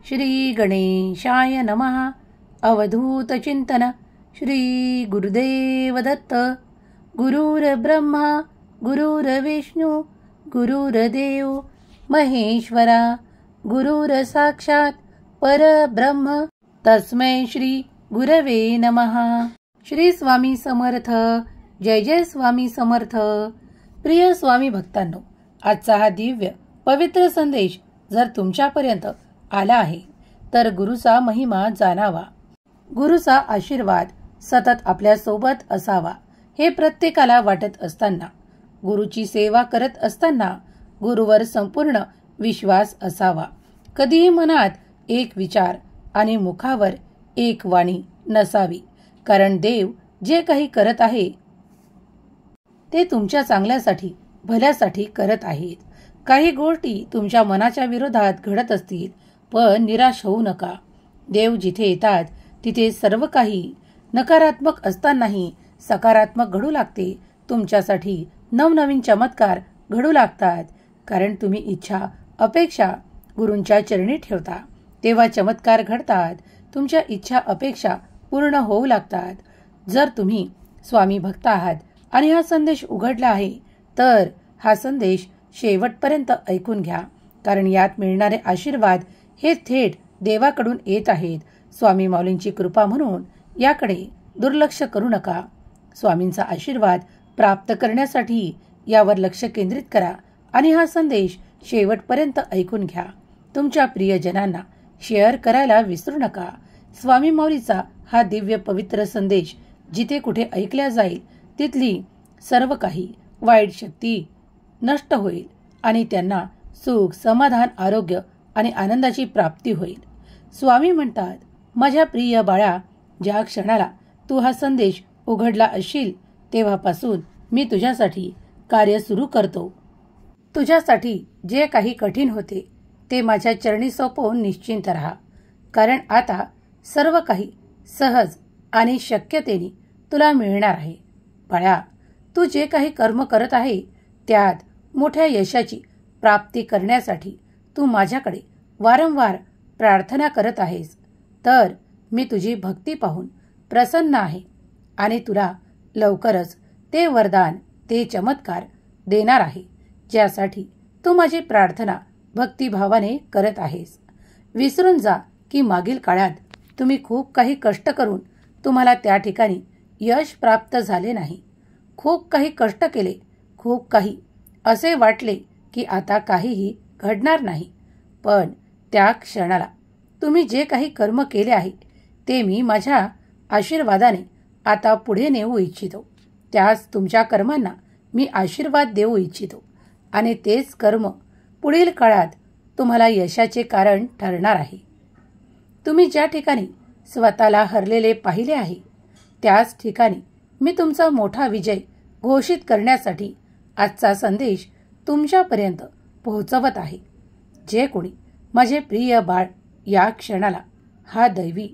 श्री गणेशाय नमः. अवधूत चिंतन. श्री गुरुदेव दत्त. गुरुर्ब्रह्मा गुरुर्विष्णू गुरुर्देव महेश्वरा. गुरुर्साक्षात परब्रह्म तस्मै श्री गुरवे नमः. श्री स्वामी समर्थ. जय जय स्वामी समर्थ. प्रिय स्वामी भक्तांनो, आजचा हा दिव्य पवित्र संदेश जर तुमच्यापर्यंत आला आहे तर गुरुचा महिमा जाणावा, गुरुचा आशीर्वाद सतत आपल्या सोबत असावा हे प्रत्येकाला वाटत असताना, गुरुची सेवा करत असताना गुरुवर संपूर्ण विश्वास असावा. कधीही मनात एक विचार आणि मुखावर एक वाणी नसावी, कारण देव जे काही करत आहे ते तुमच्या चांगल्यासाठी भल्यासाठी करत आहेत. काही गोष्टी तुमच्या मनाच्या विरोधात घडत असतील, पण निराश होऊ नका. देव जिथे येतात तिथे सर्व काही नकारात्मक असतानाही सकारात्मक घडू लागते. तुमच्यासाठी नवनवीन चमत्कार घडू लागतात, कारण तुम्ही इच्छा अपेक्षा गुरूंच्या चरणी ठेवता, तेव्हा चमत्कार घडतात. तुमच्या इच्छा अपेक्षा पूर्ण होऊ लागतात. जर तुम्ही स्वामी भक्त आहात आणि हा संदेश उघडला आहे तर हा संदेश शेवटपर्यंत ऐकून घ्या, कारण यात मिळणारे आशीर्वाद हे थेट देवाकडून येत आहेत. स्वामी माऊलींची कृपा म्हणून याकडे दुर्लक्ष करू नका. स्वामींचा आशीर्वाद प्राप्त करण्यासाठी यावर लक्ष केंद्रित करा आणि हा संदेश शेवटपर्यंत ऐकून घ्या. तुमच्या प्रियजनांना शेअर करायला विसरू नका. स्वामी माऊलीचा हा दिव्य पवित्र संदेश जिथे कुठे ऐकला जाईल तिथली सर्व काही वाईट शक्ती नष्ट होईल आणि त्यांना सुख, समाधान, आरोग्य आणि आनंदाची प्राप्ती होईल. स्वामी म्हणतात, माझ्या प्रिय बाळा, ज्या क्षणाला तू हा संदेश उघडला असशील तेव्हापासून मी तुझ्यासाठी कार्य सुरू करतो. तुझ्यासाठी जे काही कठीण होते ते माझ्या चरणी सोपवून निश्चिंत राहा, कारण आता सर्व काही सहज आणि शक्यतेने तुला मिळणार आहे. बाळा, तू जे काही कर्म करत आहे त्यात मोठ्या यशाची प्राप्ती करण्यासाठी तू माझ्याकडे वारंवार प्रार्थना करत आहेस, तर मी तुझी भक्ती पाहून प्रसन्न आहे आणि तुला लवकरच ते वरदान, ते चमत्कार देणार आहे ज्यासाठी तू माझी प्रार्थना भक्तिभावाने करत आहेस. विसरून जा की मागील काळात तुम्ही खूप काही कष्ट करून तुम्हाला त्या ठिकाणी यश प्राप्त झाले नाही. खूप काही कष्ट केले, खूप काही असे वाटले की आता काहीही घडणार नाही, पण त्या क्षणाला तुम्ही जे काही कर्म केले आहे ते मी माझ्या आशीर्वादाने आता पुढे नेऊ इच्छितो. त्याच तुमच्या कर्मांना मी आशीर्वाद देऊ इच्छितो आणि तेच कर्म पुढील काळात तुम्हाला यशाचे कारण ठरणार आहे. तुम्ही ज्या ठिकाणी स्वतःला हरलेले पाहिले आहे त्याच ठिकाणी मी तुमचा मोठा विजय घोषित करण्यासाठी आजचा संदेश तुमच्यापर्यंत पोहोचवत आहे. जे कोणी माझे प्रिय बाळ या क्षणाला हा दैवी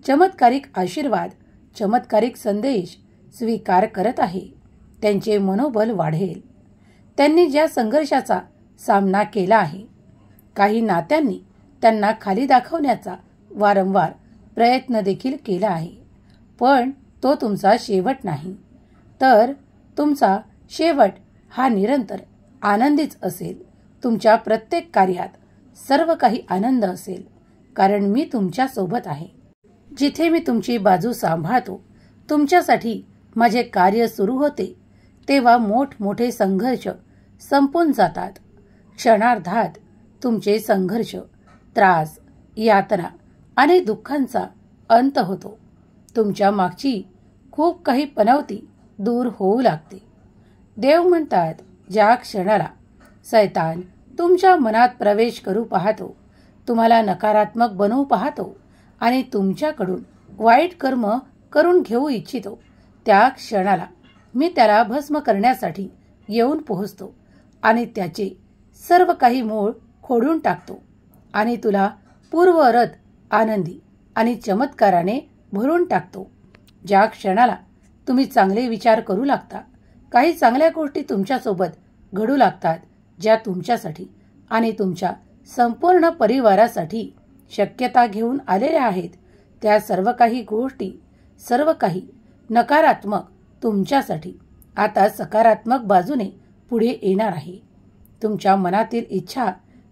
चमत्कारिक आशीर्वाद, चमत्कारिक संदेश स्वीकार करत आहे, त्यांचे मनोबल वाढेल. त्यांनी ज्या संघर्षाचा सामना केला आहे, काही नात्यांनी त्यांना खाली दाखवण्याचा वारंवार प्रयत्न देखील केला आहे, पण तो तुमचा शेवट नाही, तर तुमचा शेवट हा निरंतर आनंदीच असेल. तुमच्या प्रत्येक कार्यात सर्व काही आनंद असेल, कारण मी तुमच्या सोबत आहे. जिथे मी तुमची बाजू सांभाळतो, तुमच्यासाठी माझे कार्य सुरू होते, तेव्हा मोठमोठे संघर्ष संपून जातात. क्षणार्धात तुमचे संघर्ष, त्रास, यातना आणि दुःखांचा अंत होतो. तुमच्या मागची खूप काही पनवती दूर होऊ लागते. देव म्हणतात, ज्या क्षणाला सैतान तुमच्या मनात प्रवेश करू पाहतो, तुम्हाला नकारात्मक बनवू पाहतो आणि तुमच्याकडून वाईट कर्म करून घेऊ इच्छितो, त्या क्षणाला मी त्याला भस्म करण्यासाठी येऊन पोहोचतो आणि त्याचे सर्व काही मूळ खोडून टाकतो आणि तुला पूर्वरत आनंदी आणि चमत्काराने भरून टाकतो. ज्या क्षणाला तुम्ही चांगले विचार करू लागता, काही चांगल्या गोष्टी तुमच्यासोबत घडू लागतात, ज्या तुमच्यासाठी आणि तुमच्या संपूर्ण परिवारासाठी शक्यता घेऊन आलेल्या आहेत त्या सर्व काही गोष्टी, सर्व काही नकारात्मक तुमच्यासाठी आता सकारात्मक बाजूने पुढे येणार आहे. तुमच्या मनातील इच्छा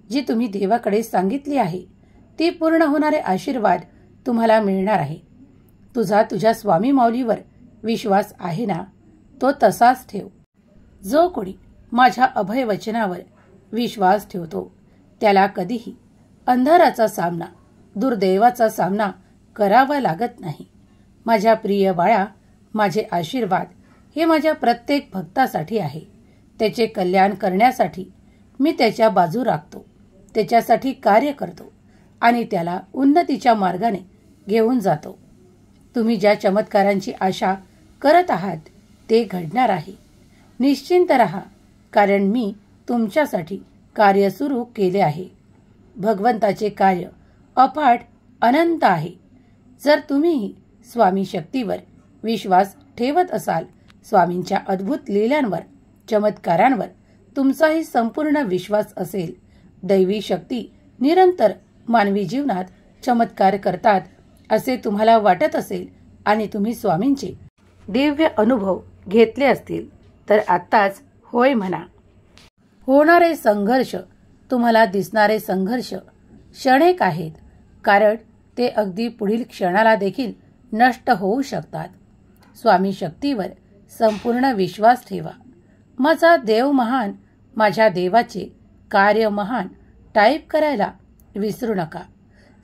जी तुम्ही देवाकडे सांगितली आहे ती पूर्ण होणारे आशीर्वाद तुम्हाला मिळणार आहे. तुझ्या स्वामी माऊलीवर विश्वास आहे ना, तो तसाच ठेव. जो कोणी माझ्या अभय वचनावर विश्वास ठेवतो त्याला कधीही अंधाराचा सामना, दुर्दैवाचा सामना करावा लागत नाही. माझ्या प्रिय बाळा, माझे आशीर्वाद हे माझ्या प्रत्येक भक्तासाठी आहे. त्याचे कल्याण करण्यासाठी मी त्याच्या बाजू राखतो, त्याच्यासाठी कार्य करतो आणि त्याला उन्नतीच्या मार्गाने घेऊन जातो. तुम्ही ज्या चमत्कारांची आशा करत आहात ते घडणार आहे. निश्चिंत रहा, कारण मी तुमच्यासाठी कार्य सुरू केले आहे. भगवंताचे कार्य अफाट अनंत आहे. जर तुम्हीही स्वामी शक्तीवर विश्वास ठेवत असाल, स्वामींच्या अद्भुत लीलांवर, चमत्कारांवर तुमचाही संपूर्ण विश्वास असेल, दैवी शक्ती निरंतर मानवी जीवनात चमत्कार करतात असे तुम्हाला वाटत असेल आणि तुम्ही स्वामींचे दिव्य अनुभव घेतले असतील तर आत्ताच होय म्हणा. होणारे संघर्ष, तुम्हाला दिसणारे संघर्ष क्षणिक आहेत, कारण ते अगदी पुढील क्षणाला देखील नष्ट होऊ शकतात. स्वामी शक्तीवर संपूर्ण विश्वास ठेवा. माझा देव महान, माझ्या देवाचे कार्य महान टाईप करायला विसरू नका.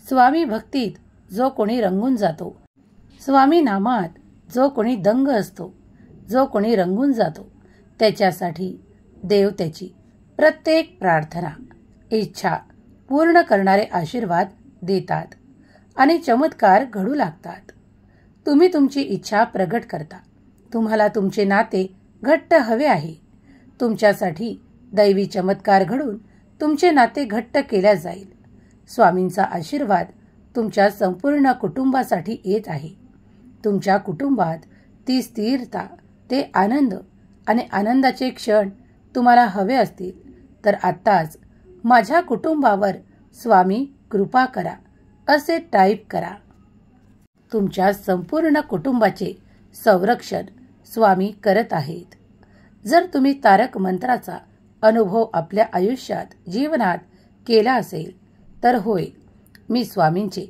स्वामी भक्तीत जो कोणी रंगून जातो, स्वामी नामात जो कोणी दंग असतो, जो कोणी रंगून जातो, त्याच्यासाठी देव त्याची प्रत्येक प्रार्थना, इच्छा पूर्ण करणारे आशीर्वाद देतात आणि चमत्कार घडू लागतात. तुम्ही तुमची इच्छा प्रगट करता. तुम्हाला तुमचे नाते घट्ट हवे आहे. तुमच्यासाठी दैवी चमत्कार घडून तुमचे नाते घट्ट केल्या जाईल. स्वामींचा आशीर्वाद तुमच्या संपूर्ण कुटुंबासाठी येत आहे. तुमच्या कुटुंबात ती स्थिरता, ते आनंद आणि आनंदाचे क्षण तुम्हाला हवे असतील तर आत्ताच माझ्या कुटुंबावर स्वामी कृपा करा असे टाईप करा. तुमच्या संपूर्ण कुटुंबाचे संरक्षण स्वामी करत आहेत. जर तुम्ही तारक मंत्राचा अनुभव आपल्या आयुष्यात, जीवनात केला असेल तर होय, मी स्वामींचे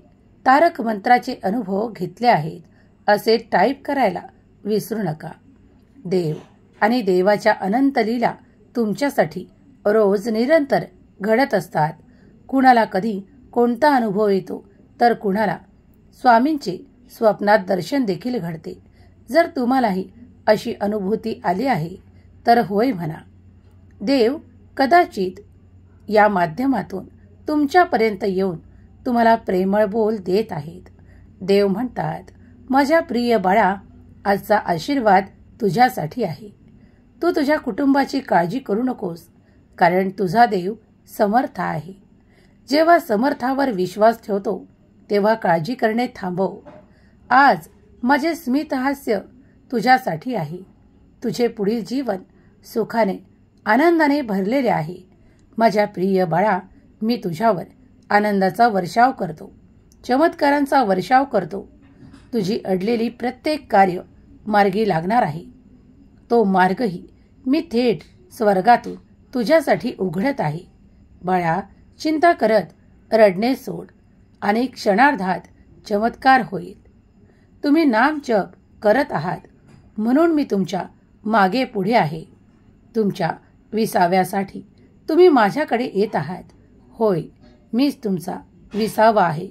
तारक मंत्राचे अनुभव घेतले आहेत असे टाईप करायला विसरू नका. देव आणि देवाच्या अनंत लीला तुमच्यासाठी रोज निरंतर घडत असतात. कुणाला कधी कोणता अनुभव येतो तर कुणाला स्वामींचे स्वप्नात दर्शन देखील घडते. जर तुम्हालाही अशी अनुभूती आली आहे तर होय म्हणा. देव कदाचित या माध्यमातून तुमच्यापर्यंत येऊन तुम्हाला प्रेमळ बोल देत आहेत. देव म्हणतात, माझ्या प्रिय बाळा, आजचा आशीर्वाद तुझ्यासाठी आहे. तू तुझ्या कुटुंबाची काळजी करू नकोस, कारण तुझा देव समर्थ आहे. जेव्हा समर्थावर विश्वास ठेवतो तेव्हा काळजी करणे थांबव. आज माझे स्मितहास्य तुझ्यासाठी आहे. तुझे पुढील जीवन सुखाने, आनंदाने भरलेले आहे. माझ्या प्रिय बाळा, मी तुझ्यावर आनंदाचा वर्षाव करतो, चमत्कारांचा वर्षाव करतो. तुझी अडलेली प्रत्येक कार्य मार्गी लागणार आहे. तो मार्गही मी थेट स्वर्गातून तुझ्यासाठी उघडत आहे. बाळा, चिंता करत रडणे सोड आणि क्षणार्धात चमत्कार होईल. तुम्ही नाम जप करत आहात म्हणून मी तुमच्या मागे पुढे आहे. तुमच्या विसाव्यासाठी तुम्ही माझ्याकडे येत आहात. होय, मीच तुमचा विसावा आहे.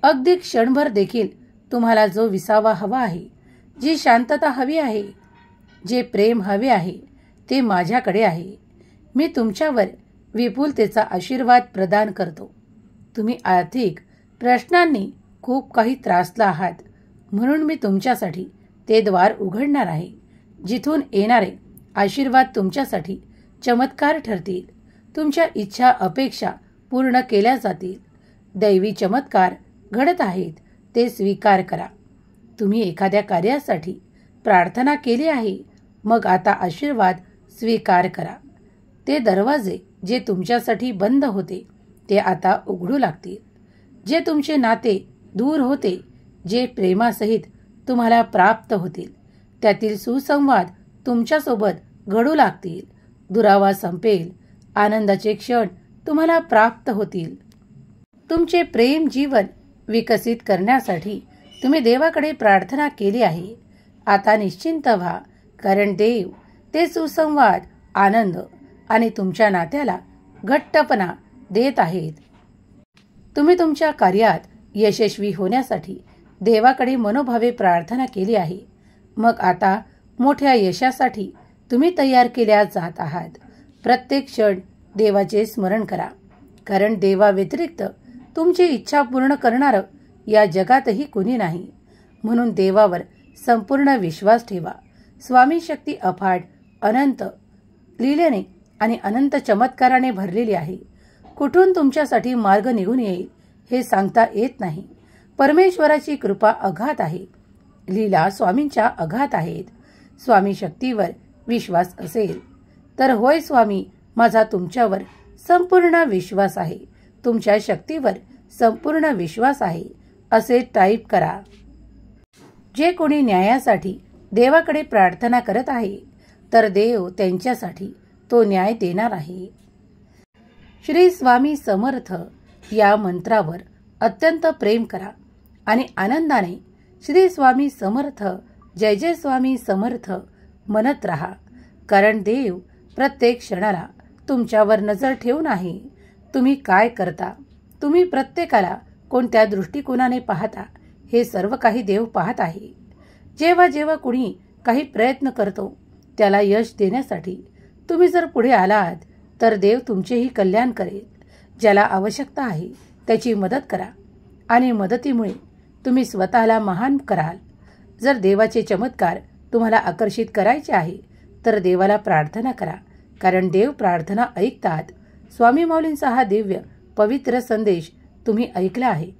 अगदी क्षणभर देखील तुम्हाला जो विसावा हवा आहे, जी शांतता हवी आहे, जे प्रेम हवे आहे, ते माझ्याकडे आहे. मी तुमच्यावर विपुलतेचा आशीर्वाद प्रदान करतो. तुम्ही आर्थिक प्रश्नांनी खूप काही त्रासला आहात म्हणून मी तुमच्यासाठी ते द्वार उघडणार आहे, जिथून येणारे आशीर्वाद तुमच्यासाठी चमत्कार ठरतील. तुमच्या इच्छा, अपेक्षा पूर्ण केल्या जातील. दैवी चमत्कार घडत आहेत ते स्वीकार करा. तुम्ही एखाद्या कार्यासाठी प्रार्थना केली आहे, मग आता आशीर्वाद स्वीकार करा. ते दरवाजे जे तुमच्यासाठी बंद होते ते आता उघडू लागतील. जे तुमचे नाते दूर होते, जे प्रेमासहित तुम्हाला प्राप्त होतील, त्यातील सुसंवाद तुमच्यासोबत घडू लागतील. दुरावा संपेल, आनंदाचे क्षण तुम्हाला प्राप्त होतील. तुमचे प्रेम जीवन विकसित करण्यासाठी तुम्ही देवाकडे प्रार्थना केली आहे. आता निश्चिंत व्हा, कारण देव ते सुसंवाद, आनंद आणि तुमच्या नात्याला घट्टपणा देत आहेत. तुम्ही तुमच्या कार्यात यशस्वी होण्यासाठी देवाकडे मनोभावे प्रार्थना केली आहे. मग आता मोठ्या यशासाठी तुम्ही तयार केल्या जात आहात. प्रत्येक क्षण देवाचे स्मरण करा, कारण देवा व्यतिरिक्त तुमची इच्छा पूर्ण करणारं या जगातही कुणी नाही. म्हणून देवावर संपूर्ण विश्वास ठेवा. स्वामी शक्ती अफाट, अनंत लीलेने आणि अनंत चमत्काराने भरलेली आहे. कुठून तुमच्यासाठी मार्ग निघून येईल हे सांगता येत नाही. परमेश्वराची कृपा अगाध आहे. लीला स्वामींच्या अगाध आहेत. स्वामी शक्तीवर विश्वास असेल तर, होय स्वामी, माझा तुमच्यावर संपूर्ण विश्वास आहे, तुमच्या शक्तीवर संपूर्ण विश्वास आहे, असे टाईप करा. जे कोणी न्यायासाठी देवाकडे प्रार्थना करत आहे, तर देव त्यांच्यासाठी तो न्याय देणार आहे. श्री स्वामी समर्थ या मंत्रावर अत्यंत प्रेम करा आणि आनंदाने श्री स्वामी समर्थ, जय जय स्वामी समर्थ म्हणत राहा. कारण देव प्रत्येक क्षणाला तुमच्यावर नजर ठेवून आहे. तुम्ही काय करता, तुम्ही प्रत्येकाला कोणत्या दृष्टिकोनाने पाहता, हे सर्व काही देव पाहत आहे. जेव्हा जेव्हा कुणी काही प्रयत्न करतो, त्याला यश देण्यासाठी तुम्ही जर पुढे आलात, तर देव तुमचेही कल्याण करेल. ज्याला आवश्यकता आहे त्याची मदत करा आणि मदतीमुळे तुम्ही स्वतःला महान कराल. जर देवाचे चमत्कार तुम्हाला आकर्षित करायचे आहे, तर देवाला प्रार्थना करा, कारण देव प्रार्थना ऐकतात. स्वामी माऊलींचा हा दिव्य पवित्र संदेश तुम्ही ऐकला आहे.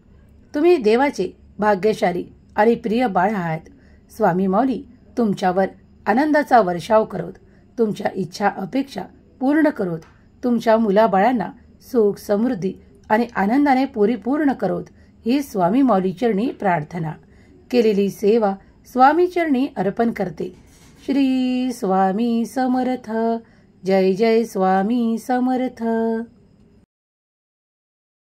तुम्ही देवाचे भाग्यशाली आणि प्रिय बाळ आहात. स्वामी माऊली तुमच्यावर आनंदाचा वर्षाव करोत, तुमच्या इच्छा अपेक्षा पूर्ण करोत, तुमच्या मुलाबाळांना सुख, समृद्धी आणि आनंदाने परिपूर्ण करोत. ही स्वामी माऊली चरणी प्रार्थना. केलेली सेवा स्वामी चरणी अर्पण करते. श्री स्वामी समर्थ. जय जय स्वामी समर्थ.